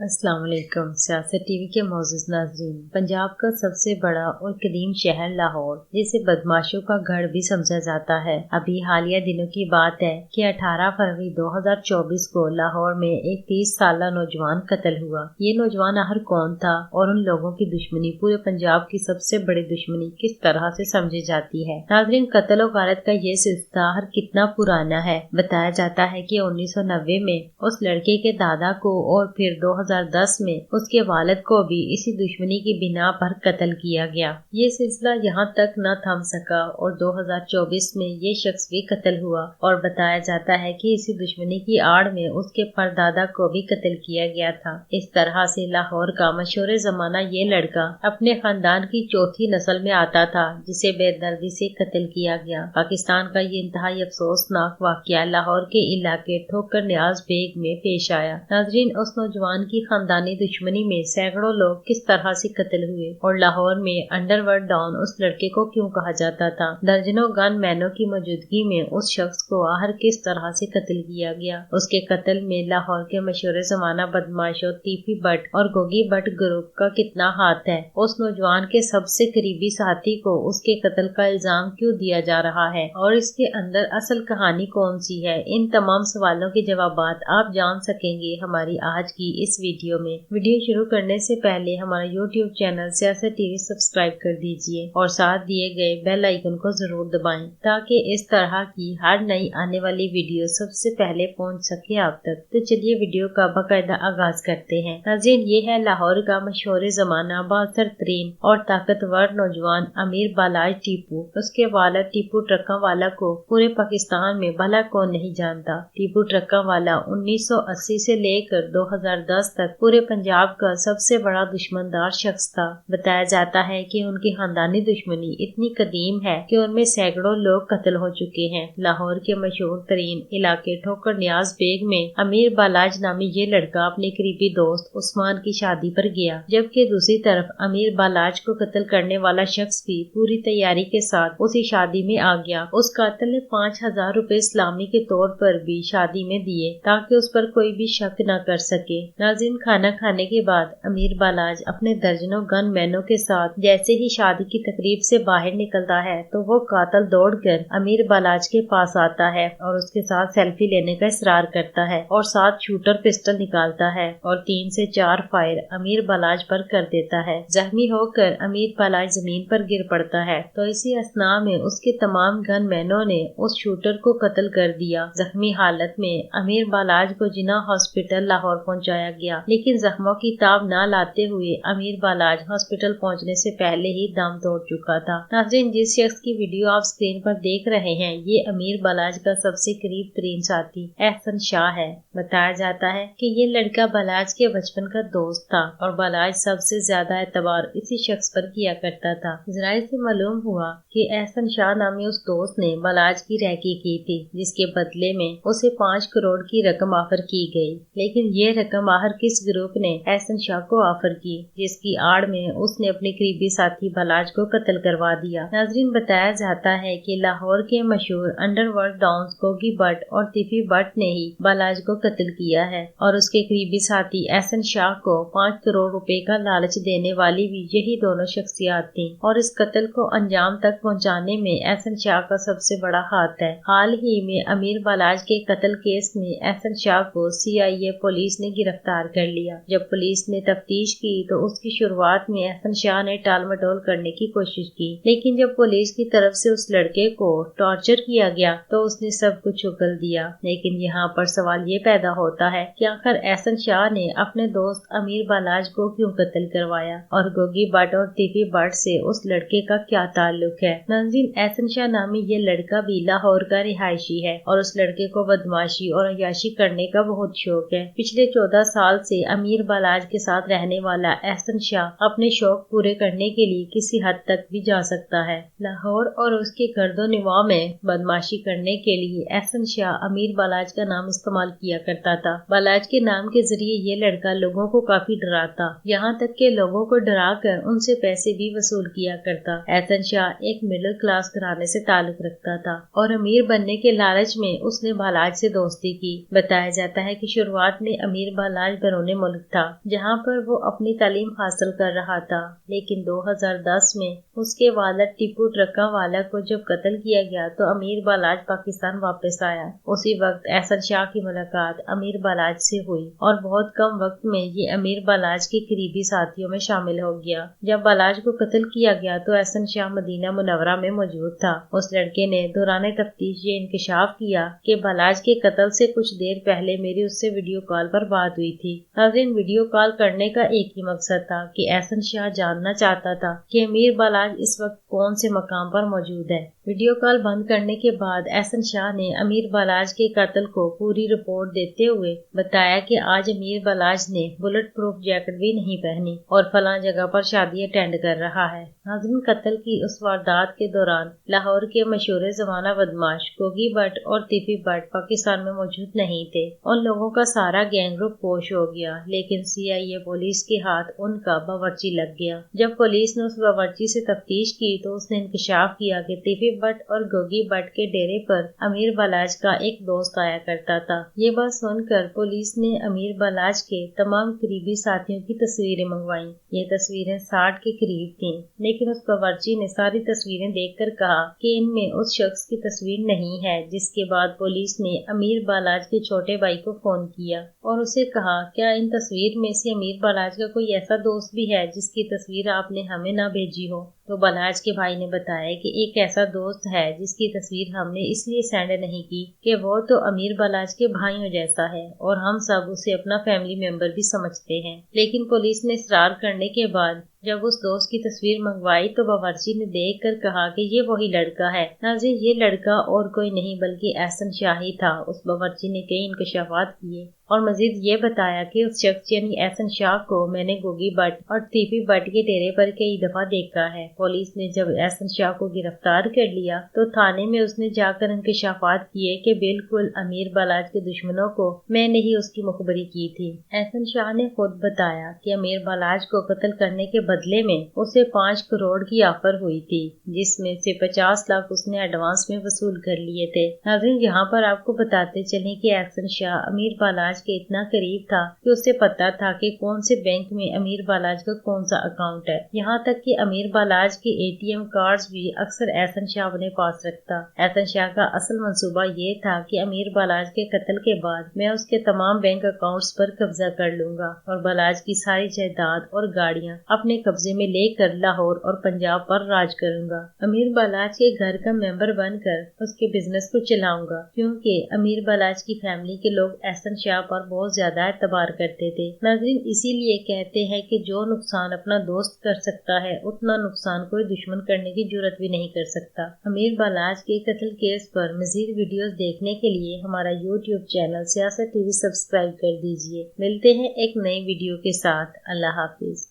अस्सलाम वालेकुम। सियासत टीवी के मौजूद नाजरीन, पंजाब का सबसे बड़ा और कदीम शहर लाहौर, जिसे बदमाशों का गढ़ भी समझा जाता है, अभी हालिया दिनों की बात है कि 18 फरवरी 2024 को लाहौर में एक 30 साला नौजवान कत्ल हुआ। ये नौजवान आखिर कौन था और उन लोगों की दुश्मनी पूरे पंजाब की सबसे बड़ी दुश्मनी किस तरह से समझी जाती है। नाजरीन, कत्ल और गारत का ये सिलसिला आखिर कितना पुराना है। बताया जाता है कि 1990 में उस लड़के के दादा को और फिर 2010 में उसके वालिद को भी इसी दुश्मनी की बिना पर कत्ल किया गया। ये सिलसिला यहाँ तक न थम सका और 2024 में ये शख्स भी कत्ल हुआ और बताया जाता है कि इसी दुश्मनी की आड़ में उसके परदादा को भी कत्ल किया गया था। इस तरह से लाहौर का मशहूर जमाना ये लड़का अपने खानदान की चौथी नस्ल में आता था, जिसे बेदर्दी से कत्ल किया गया। पाकिस्तान का ये इंतहाई अफसोसनाक वाकया लाहौर के इलाके ठोकर न्याज बेग में पेश आया। नाजरीन, उस नौजवान की खानदानी दुश्मनी में सैकड़ों लोग किस तरह से कत्ल हुए और लाहौर में अंडरवर्ल्ड डॉन उस लड़के को क्यों कहा जाता था। दर्जनों गन मैनों की मौजूदगी में उस शख्स को आखिर किस तरह से कत्ल किया गया। उसके कत्ल में लाहौर के मशहूर जमाना बदमाशों टीपी भट्ट और गोगी भट्ट ग्रुप का कितना हाथ है। उस नौजवान के सबसे करीबी साथी को उसके कत्ल का इल्जाम क्यों दिया जा रहा है और इसके अंदर असल कहानी कौन सी है। इन तमाम सवालों के जवाबात आप जान सकेंगे हमारी आज की इस वीडियो में। वीडियो शुरू करने से पहले हमारा यूट्यूब चैनल सियासत टीवी सब्सक्राइब कर दीजिए और साथ दिए गए बेल आइकन को जरूर दबाएं ताकि इस तरह की हर नई आने वाली वीडियो सबसे पहले पहुंच सके आप तक। तो चलिए वीडियो का बाकायदा आगाज करते हैं। नाज़रीन, ये है लाहौर का मशहूर जमाना बहादुर तरीन और ताकतवर नौजवान अमीर बालाज टीपू। उसके वालिद टीपू ट्रक्का वाला को पूरे पाकिस्तान में भला कौन नहीं जानता। टीपू ट्रक्का वाला 1980 से लेकर 2010 तक पूरे पंजाब का सबसे बड़ा दुश्मनदार शख्स था। बताया जाता है कि उनकी खानदानी दुश्मनी इतनी कदीम है कि उनमें सैकड़ों लोग कत्ल हो चुके हैं। लाहौर के मशहूर तरीन इलाके ठोकर न्याज बेग में अमीर बालाज नामी ये लड़का अपने करीबी दोस्त उस्मान की शादी पर गया, जबकि दूसरी तरफ अमीर बालाज को कत्ल करने वाला शख्स भी पूरी तैयारी के साथ उसी शादी में आ गया। उस कातिल ने 5000 रुपए इस्लामी के तौर पर भी शादी में दिए ताकि उस पर कोई भी शक न कर सके। नाज़रीन, खाना खाने के बाद अमीर बालाज अपने दर्जनों गन मैनों के साथ जैसे ही शादी की तकरीब से बाहर निकलता है तो वो कातिल दौड़कर अमीर बालाज के पास आता है और उसके साथ सेल्फी लेने का इसरार करता है और साथ शूटर पिस्टल निकालता है और 3 से 4 फायर अमीर बालाज पर कर देता है। जख्मी होकर अमीर बालाज जमीन पर गिर पड़ता है तो इसी असना में उसके तमाम गन मैनों ने उस शूटर को कत्ल कर दिया। जख्मी हालत में अमीर बालाज को जिना हॉस्पिटल लाहौर पहुंचाया गया, लेकिन जख्मों की ताब न लाते हुए अमीर बालाज हॉस्पिटल पहुंचने से पहले ही दम तोड़ चुका था। नाज़रीन, जिस शख्स की वीडियो आप स्क्रीन पर देख रहे हैं ये अमीर बालाज का सबसे करीब तरीन साथी एहसन शाह है। बताया जाता है कि ये लड़का बालाज के बचपन का दोस्त था और बालाज सबसे ज्यादा एतबार इसी शख्स पर किया करता था। जराये से मालूम हुआ कि एहसन शाह नामी उस दोस्त ने बालाज की रैकी की थी, जिसके बदले में उसे 5 करोड़ की रकम ऑफर की गई। लेकिन ये रकम आखिर किस ग्रुप ने एहसन शाह को ऑफर की, जिसकी आड़ में उसने अपने करीबी साथी बालाज को कत्ल करवा दिया। नाजरीन, बताया जाता है कि लाहौर के मशहूर अंडरवर्ल्ड डॉन्स गोगी भट्ट और टिफी भट्ट ने ही बालाज को कत्ल किया है और उसके करीबी साथी एहसन शाह को 5 करोड़ रुपए का लालच देने वाली भी यही दोनों शख्सियात थी और इस कत्ल को अंजाम तक पहुंचाने में एहसन शाह का सबसे बड़ा हाथ है। हाल ही में अमीर बालाज के कत्ल केस में एहसन शाह को CIA पुलिस ने गिरफ्तार कर लिया। जब पुलिस ने तफ्तीश की तो उसकी शुरुआत में एहसन शाह ने टाल मटोल करने की कोशिश की, लेकिन जब पुलिस की तरफ से उस लड़के को टॉर्चर किया गया तो उसने सब कुछ उगल दिया। लेकिन यहाँ पर सवाल ये पैदा होता है कि आखिर एहसन शाह ने अपने दोस्त अमीर बालाज को क्यों कत्ल करवाया और गोगी भट्ट और टिफी भट्ट से उस लड़के का क्या ताल्लुक है। नाज़रीन, एहसन शाह नामी ये लड़का भी लाहौर का रिहायशी है और उस लड़के को बदमाशी और अय्याशी करने का बहुत शौक है। पिछले 14 साल से अमीर बालाज के साथ रहने वाला एहसन शाह अपने शौक पूरे करने के लिए किसी हद तक भी जा सकता है। लाहौर और उसके गर्दो निवाह में बदमाशी करने के लिए एहसन शाह अमीर बालाज का नाम इस्तेमाल किया करता था। बालाज के नाम के जरिए ये लड़का लोगों को काफी डराता, यहाँ तक के लोगों को डरा कर उनसे पैसे भी वसूल किया करता। एहसन शाह एक मिडिल क्लास घराने से ताल्लुक रखता था और अमीर बनने के लालच में उसने बालाज से दोस्ती की। बताया जाता है कि शुरुआत में अमीर बालाज اندرون ملک تھا جہاں پر وہ اپنی تعلیم حاصل کر رہا تھا، لیکن 2010 میں اس کے والد ٹیپو ٹرکا والا کو جب قتل کیا گیا تو امیر بالاج پاکستان واپس آیا۔ اسی وقت احسن شاہ کی ملاقات امیر بالاج سے ہوئی اور بہت کم وقت میں یہ امیر بالاج کے قریبی ساتھیوں میں شامل ہو گیا۔ جب بالاج کو قتل کیا گیا تو احسن شاہ مدینہ منورہ میں موجود تھا۔ اس لڑکے نے دوران تفتیش یہ انکشاف کیا کہ بالاج کے قتل سے کچھ دیر پہلے میری اس سے ویڈیو کال پر بات ہوئی تھی۔ ناظرین، ویڈیو کال کرنے کا ایک ہی مقصد تھا کہ احسن شاہ جاننا چاہتا تھا کہ امیر بالاج اس وقت کون سے مقام پر موجود ہے۔ ویڈیو کال بند کرنے کے بعد احسن شاہ نے امیر بالاج کے قتل کو پوری رپورٹ دیتے ہوئے بتایا کہ آج امیر بالاج نے بلٹ پروف جیکٹ بھی نہیں پہنی اور فلاں جگہ پر شادی اٹینڈ کر رہا ہے۔ ناظرین، قتل کی اس واردات کے دوران لاہور کے مشہور زمانہ بدماش گوگی بٹ اور تیفی بٹ پاکستان میں موجود نہیں تھے۔ ان لوگوں کا سارا گینگ گروپ فوش ہو گیا، لیکن CIA پولیس کے ہاتھ ان کا باورچی لگ گیا۔ جب پولیس نے اس باورچی سے تفتیش کی تو اس نے انکشاف کیا کہ تیفی بٹ اور گوگی بٹ کے ڈیرے پر امیر بالاج کا ایک دوست آیا کرتا تھا۔ یہ بات سن کر پولیس نے امیر بالاج کے تمام قریبی ساتھیوں کی تصویریں منگوائیں۔ یہ تصویریں 60 کے قریب تھیں، لیکن اس باورچی نے ساری تصویریں دیکھ کر کہا کہ ان میں اس شخص کی تصویر نہیں ہے۔ جس کے بعد پولیس نے امیر بالاج کے چھوٹے بھائی کو فون کیا اور اسے کہا، کیا ان تصویر میں سے امیر بالاج کا کوئی ایسا دوست بھی ہے جس کی تصویر آپ نے ہمیں نہ بھیجی ہو؟ تو بالاج کے بھائی نے بتایا کہ ایک ایسا دوست ہے جس کی تصویر ہم نے اس لیے سینڈ نہیں کی کہ وہ تو امیر بالاج کے بھائیوں جیسا ہے اور ہم سب اسے اپنا فیملی ممبر بھی سمجھتے ہیں۔ لیکن پولیس نے اصرار کرنے کے بعد جب اس دوست کی تصویر منگوائی تو باورچی نے دیکھ کر کہا کہ یہ وہی لڑکا ہے۔ ناظرین، یہ لڑکا اور کوئی نہیں بلکہ احسن شاہ ہی تھا۔ اس باورچی نے کئی انکشافات کیے اور مزید یہ بتایا کہ اس شخص یعنی احسن شاہ کو میں نے گوگی بٹ اور تیفی بٹ کے ڈیرے پر کئی دفعہ دیکھا ہے۔ پولیس نے جب احسن شاہ کو گرفتار کر لیا تو تھانے میں اس نے جا کر انکشافات کیے کہ بالکل امیر بالاج کے دشمنوں کو میں نے ہی اس کی مخبری کی تھی۔ احسن شاہ نے خود بتایا کہ امیر بالاج کو قتل کرنے کے بدلے میں اسے 5 کروڑ کی آفر ہوئی تھی، جس میں سے 50 لاکھ اس نے ایڈوانس میں وصول کر لیے تھے۔ ناظرین، یہاں پر آپ کو بتاتے چلیں کہ احسن شاہ امیر بالاج کے اتنا قریب تھا کہ اسے پتا تھا کہ کون سے بینک میں امیر بالاج کا کون سا اکاؤنٹ ہے، یہاں تک کہ امیر بالاج کے ATM کارڈز بھی اکثر احسن شاہ اپنے پاس رکھتا۔ احسن شاہ کا اصل منصوبہ یہ تھا کہ امیر بالاج کے قتل کے بعد میں اس کے تمام بینک اکاؤنٹس پر قبضہ کر لوں گا اور بالاج کی ساری جائیداد اور گاڑیاں اپنے قبضے میں لے کر لاہور اور پنجاب پر راج کروں گا۔ امیر بالاج کے گھر کا ممبر بن کر اس کے بزنس کو چلاؤں گا، کیونکہ امیر بالاج کی فیملی کے لوگ احسن شاہ پر بہت زیادہ اعتبار کرتے تھے۔ ناظرین، اسی لیے کہتے ہیں کہ جو نقصان اپنا دوست کر سکتا ہے اتنا نقصان کوئی دشمن کرنے کی جرات بھی نہیں کر سکتا۔ امیر بالاج کے قتل کیس پر مزید ویڈیوز دیکھنے کے لیے ہمارا YouTube چینل سیاست TV سبسکرائب کر دیجیے۔ ملتے ہیں ایک نئی ویڈیو کے ساتھ۔ اللہ حافظ۔